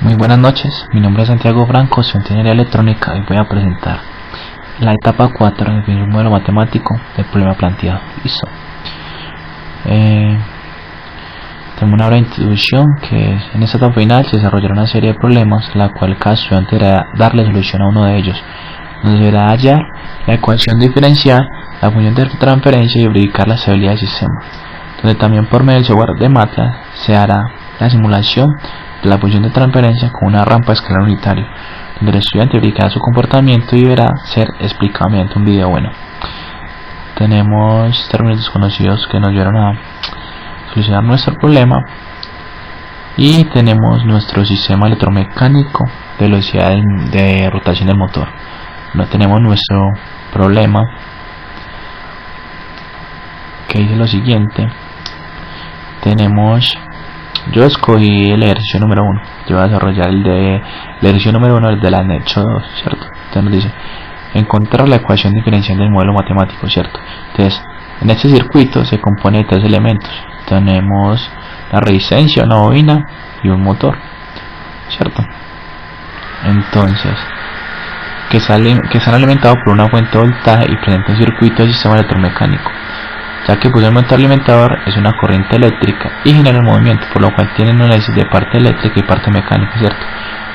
Muy buenas noches, mi nombre es Santiago Franco, soy ingeniería electrónica y voy a presentar la etapa 4 de mi modelo matemático del problema planteado. Listo. Tengo una breve introducción que en esta etapa final se desarrollará una serie de problemas, la cual cada estudiante deberá darle solución a uno de ellos, donde deberá hallar la ecuación diferencial, la función de transferencia y verificar la estabilidad del sistema, donde también por medio del software de MATLAB se hará la simulación de la función de transferencia con una rampa de escalar unitario, donde el estudiante verificará su comportamiento y deberá ser explicado mediante un video. Bueno, tenemos términos desconocidos que nos ayudaron a solucionar nuestro problema, y tenemos nuestro sistema electromecánico de velocidad de rotación del motor. No tenemos nuestro problema, que dice lo siguiente. Yo escogí el ejercicio número 1. Yo voy a desarrollar el ejercicio número 1, el del anexo 2, ¿cierto? Entonces nos dice encontrar la ecuación diferencial del modelo matemático, ¿cierto? Entonces, en este circuito se compone de 3 elementos. Tenemos la resistencia, una bobina y un motor, ¿cierto? Entonces, que están alimentados por una fuente de voltaje y presenta un circuito del sistema electromecánico, ya que el motor alimentador es una corriente eléctrica y genera el movimiento, por lo cual tienen una ley de parte eléctrica y parte mecánica, ¿cierto?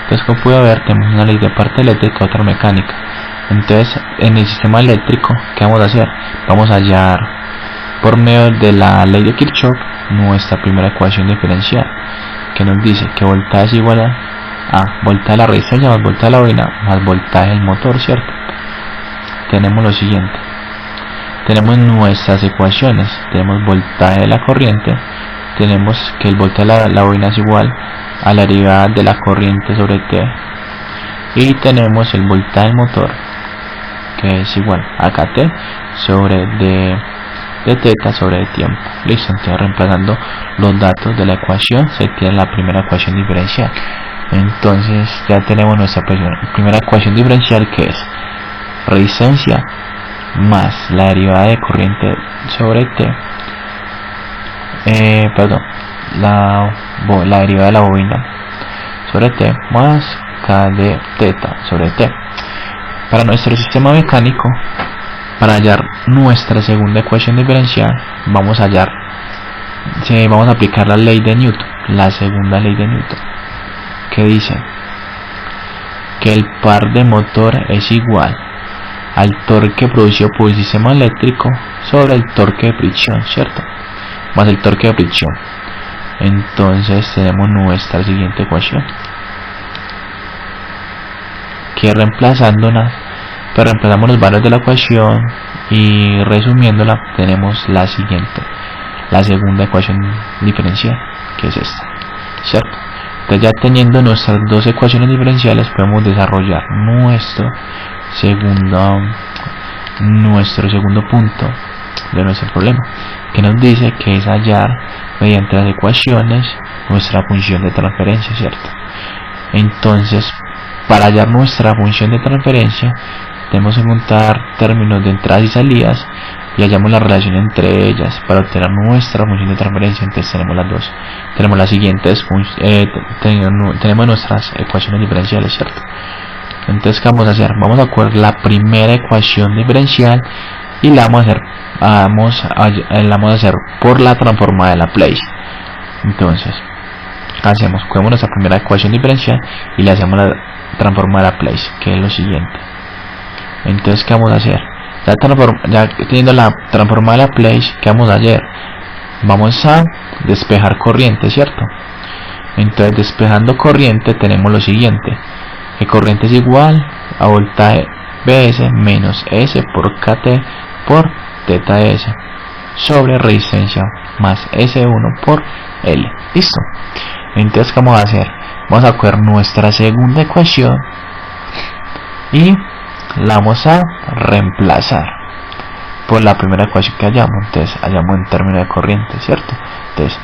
Entonces, como puede ver, tenemos una ley de parte eléctrica y otra mecánica. Entonces, en el sistema eléctrico, ¿qué vamos a hacer? Vamos a hallar por medio de la ley de Kirchhoff nuestra primera ecuación diferencial, que nos dice que voltaje es igual a voltaje de la resistencia más voltaje de la bobina más voltaje del motor, ¿cierto? Tenemos lo siguiente. Tenemos nuestras ecuaciones. Tenemos voltaje de la corriente. Tenemos que el voltaje de la bobina es igual a la derivada de la corriente sobre T. Y tenemos el voltaje del motor, que es igual a KT sobre de teta sobre el tiempo. Listo. Entonces, reemplazando los datos de la ecuación, se tiene la primera ecuación diferencial. Entonces ya tenemos nuestra primera ecuación diferencial, que es resistencia más la derivada de corriente sobre T, la derivada de la bobina sobre T más K de teta sobre T. Para nuestro sistema mecánico, para hallar nuestra segunda ecuación diferencial, vamos a aplicar la ley de Newton, la segunda ley de Newton, que dice que el par de motor es igual al torque producido por el sistema eléctrico sobre el torque de fricción, ¿cierto? Más el torque de fricción. Entonces tenemos nuestra siguiente ecuación, que reemplazamos los valores de la ecuación y resumiéndola tenemos la siguiente, la segunda ecuación diferencial, que es esta, ¿cierto? Entonces, ya teniendo nuestras dos ecuaciones diferenciales, podemos desarrollar nuestro segundo punto de nuestro problema, que nos dice que es hallar mediante las ecuaciones nuestra función de transferencia, ¿cierto? Entonces, para hallar nuestra función de transferencia, tenemos que montar términos de entradas y salidas y hallamos la relación entre ellas para obtener nuestra función de transferencia. Entonces tenemos las dos, tenemos las siguientes tenemos nuestras ecuaciones diferenciales, ¿cierto? Entonces, ¿qué vamos a hacer? Vamos a coger la primera ecuación diferencial y la vamos a hacer por la transformada de Laplace. Entonces, cogemos nuestra primera ecuación diferencial y le hacemos la transformada de Laplace, que es lo siguiente. Entonces, ¿qué vamos a hacer? Ya teniendo la transformada de Laplace, ¿qué vamos a hacer? Vamos a despejar corriente, ¿cierto? Entonces, despejando corriente, tenemos lo siguiente, que corriente es igual a voltaje Bs menos S por Kt por teta S sobre resistencia más S1 por L. Listo. Entonces, ¿qué vamos a hacer? Vamos a coger nuestra segunda ecuación y la vamos a reemplazar por la primera ecuación que hallamos. Entonces, hallamos en términos de corriente, ¿cierto? Entonces,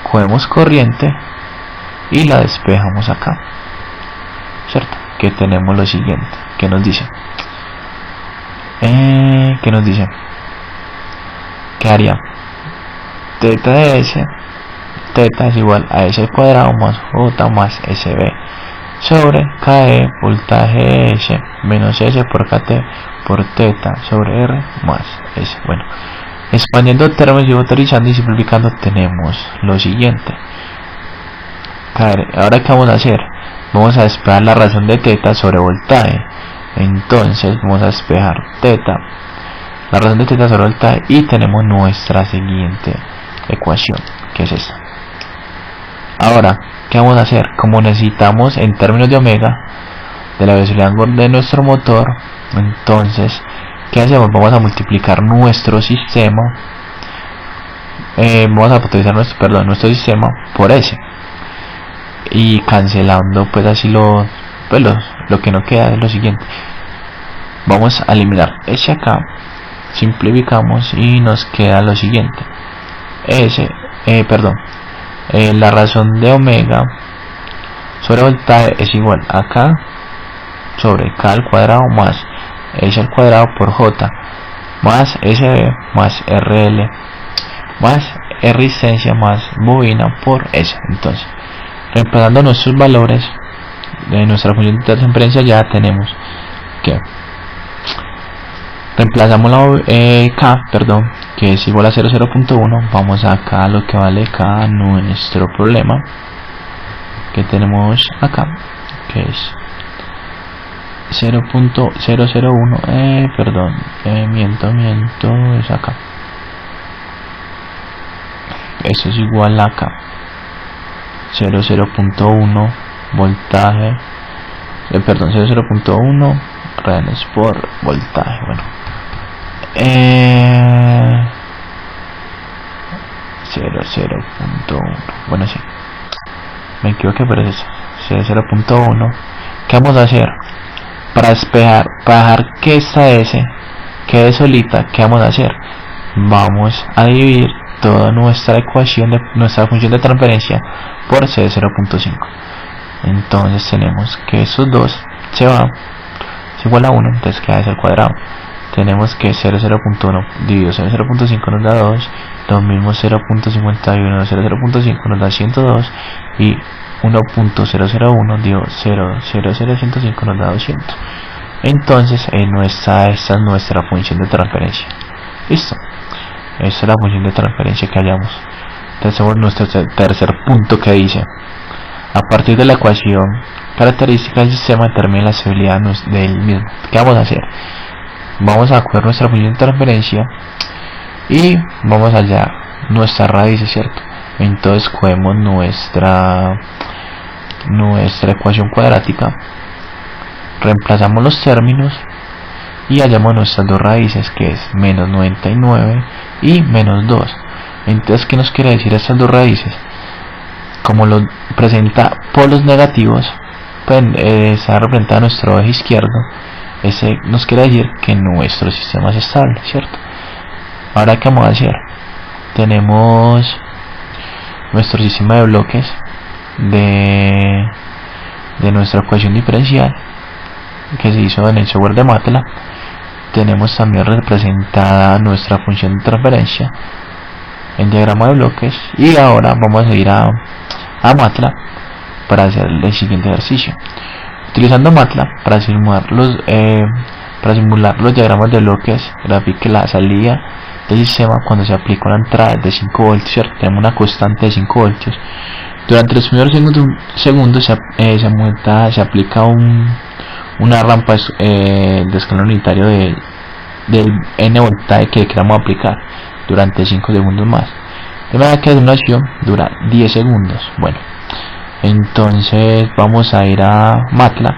cogemos corriente y la despejamos acá, ¿cierto? Que tenemos lo siguiente, que nos dice que haría teta de S teta es igual a S al cuadrado más J más SB sobre KE voltaje S menos S por KT por teta sobre R más S. Bueno, expandiendo términos y factorizando y simplificando tenemos lo siguiente. Ahora ¿qué vamos a hacer? Vamos a despejar la razón de teta sobre voltaje. Entonces vamos a despejar teta, la razón de teta sobre voltaje, y tenemos nuestra siguiente ecuación, que es esta. Ahora, ¿qué vamos a hacer? Como necesitamos en términos de omega de la velocidad de nuestro motor, entonces ¿qué hacemos? Vamos a multiplicar nuestro sistema, vamos a potenciar nuestro sistema por S, y cancelando pues así lo que no queda es lo siguiente. Vamos a eliminar S acá, simplificamos y nos queda lo siguiente. La razón de omega sobre voltaje es igual a K sobre K al cuadrado más S al cuadrado por J más SB más RL más resistencia más bobina por S. Entonces, reemplazando nuestros valores de nuestra función de transferencia, ya tenemos que reemplazamos la K, que es igual a 0,1. Vamos acá a lo que vale K, nuestro problema que tenemos acá, que es 0.001, miento, es acá. Eso es igual a acá 0.1 voltaje, 0.1 renes por voltaje. Bueno, 0.1, bueno, sí, me equivoqué, pero es 0.1. ¿Qué vamos a hacer? Para despejar, para dejar que esta S quede solita, ¿qué vamos a hacer? Vamos a dividir toda nuestra ecuación de nuestra función de transferencia por C de 0.5. Entonces tenemos que esos dos se van, es igual a 1, entonces queda S al cuadrado. Tenemos que 0.1 dividido 0.5 nos da 2, lo mismo 0.51 0.5 nos da 102, y 1.001 dividido 0.00105 nos da 200. Entonces esta es nuestra función de transferencia. Listo, esta es la función de transferencia que hallamos. Entonces nuestro tercer punto, que dice: a partir de la ecuación característica del sistema determina la estabilidad del mismo. ¿Qué vamos a hacer? Vamos a coger nuestra función de transferencia y vamos a hallar nuestras raíces, ¿cierto? Entonces cogemos nuestra ecuación cuadrática, reemplazamos los términos y hallamos nuestras dos raíces, que es menos 99 y menos 2. Entonces, ¿qué nos quiere decir estas dos raíces? Como lo presenta polos negativos, pues está representada nuestro eje izquierdo. Ese nos quiere decir que nuestro sistema es estable, ¿cierto? Ahora, ¿qué vamos a hacer? Tenemos nuestro sistema de bloques de nuestra ecuación diferencial que se hizo en el software de MATLAB. Tenemos también representada nuestra función de transferencia en diagrama de bloques, y ahora vamos a ir a MATLAB para hacer el siguiente ejercicio. Utilizando MATLAB para simular los diagramas de bloques, grafique la salida del sistema cuando se aplica una entrada de 5 voltios, ¿cierto? Tenemos una constante de 5 voltios. Durante los primeros segundos se aplica una rampa de escalón unitario del n voltaje que queramos aplicar durante 5 segundos más, de manera que la simulación dura 10 segundos. Bueno, entonces vamos a ir a MATLAB,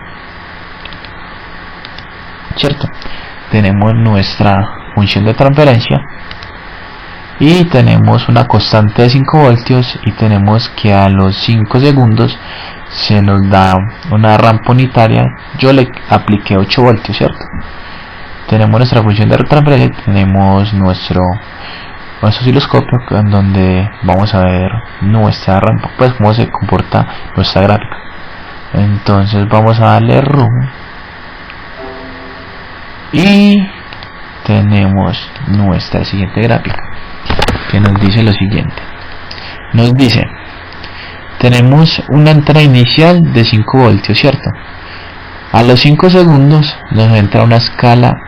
¿cierto? Tenemos nuestra función de transferencia y tenemos una constante de 5 voltios, y tenemos que a los 5 segundos se nos da una rampa unitaria. Yo le apliqué 8 voltios, ¿cierto? Tenemos nuestra función de transferencia, tenemos nuestro osciloscopio, en donde vamos a ver nuestra rampa, pues cómo se comporta nuestra gráfica. Entonces vamos a darle room y tenemos nuestra siguiente gráfica, que nos dice lo siguiente: nos dice, tenemos una entrada inicial de 5 voltios, ¿cierto? A los 5 segundos nos entra una entrada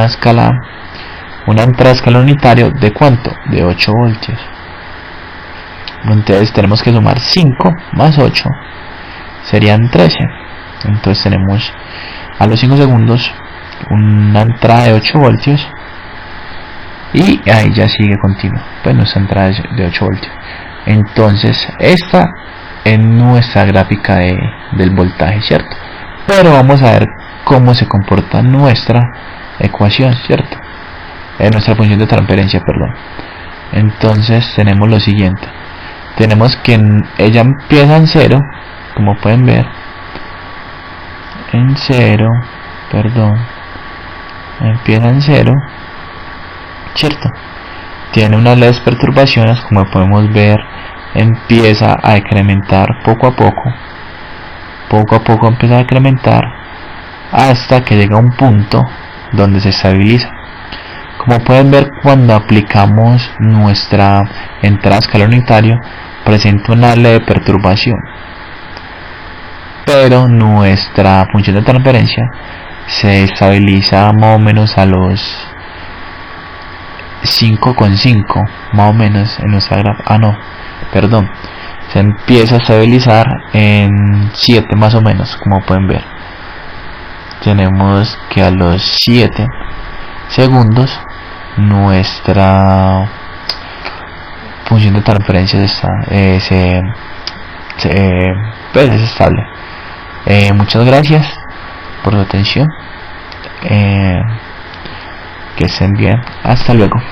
escala unitario de ¿cuánto? De 8 voltios. Entonces tenemos que sumar 5 más 8, serían 13. Entonces tenemos a los 5 segundos una entrada de 8 voltios y ahí ya sigue continuo, pues nuestra entrada de 8 voltios. Entonces esta es nuestra gráfica del voltaje, ¿cierto? Pero vamos a ver cómo se comporta nuestra ecuación, ¿cierto? Nuestra función de transferencia, perdón. Entonces tenemos lo siguiente. Tenemos que ella empieza en 0, como pueden ver. En 0, perdón. Empieza en 0, ¿cierto? Tiene unas leves perturbaciones, como podemos ver. Empieza a decrementar poco a poco. Poco a poco empieza a decrementar hasta que llega a un punto donde se estabiliza. Como pueden ver, cuando aplicamos nuestra entrada a escala unitario, presenta una leve perturbación, pero nuestra función de transferencia se estabiliza más o menos a los 5,5, más o menos en nuestra gráfica. Se empieza a estabilizar en 7 más o menos, como pueden ver. Tenemos que a los 7 segundos nuestra función de transferencia es estable. Muchas gracias por su atención, que estén bien, hasta luego.